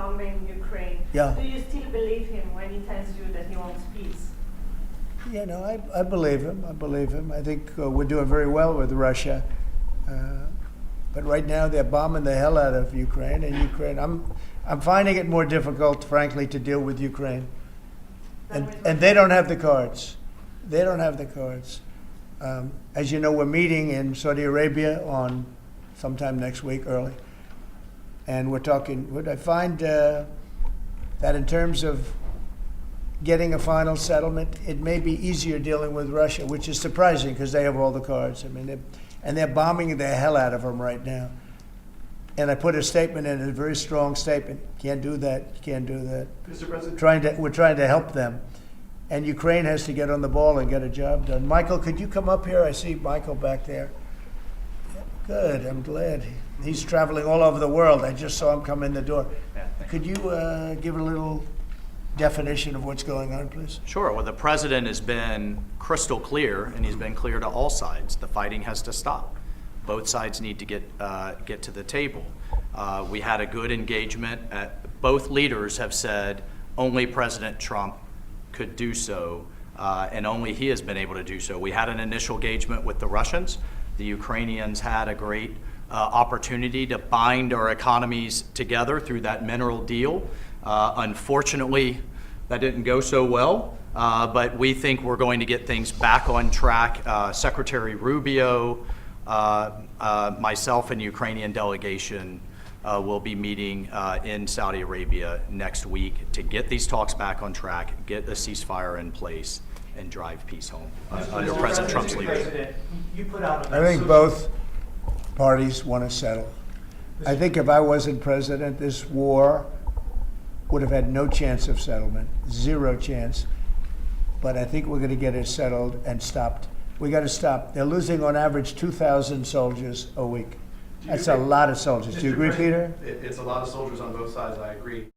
bombing Ukraine. Yeah. Do you still believe him when he tells you that he wants peace? You know, I believe him. I believe him. I think we're doing very well with Russia. But right now they're bombing the hell out of Ukraine. And Ukraine, I'm finding it more difficult, frankly, to deal with Ukraine. And they don't have the cards. They don't have the cards. As you know, we're meeting in Saudi Arabia on sometime next week, early. And we're talking, I find that in terms of getting a final settlement, it may be easier dealing with Russia, which is surprising because they have all the cards. I mean, they're bombing the hell out of them right now. And I put a statement in, a very strong statement. Can't do that. You can't do that. Mr. President, We're trying to help them. And Ukraine has to get on the ball and get a job done. Michael, could you come up here? I see Michael back there. Good, I'm glad. He's traveling all over the world. I just saw him come in the door. Could you give a little definition of what's going on, please? Sure. Well, the president has been crystal clear, and he's been clear to all sides. The fighting has to stop. Both sides need to get to the table. We had a good engagement. Both leaders have said only President Trump could do so, and only he has been able to do so. We had an initial engagement with the Russians. The Ukrainians had a great opportunity to bind our economies together through that mineral deal. Unfortunately, that didn't go so well, but we think we're going to get things back on track. Secretary Rubio, myself and Ukrainian delegation will be meeting in Saudi Arabia next week to get these talks back on track, get a ceasefire in place, and drive peace home under President Trump's leadership. I think both parties want to settle. I think if I wasn't president, this war would have had no chance of settlement, zero chance. But I think we're going to get it settled and stopped. We got to stop. They're losing on average 2,000 soldiers a week. That's a lot of soldiers. Do you agree, Peter? It's a lot of soldiers on both sides, I agree.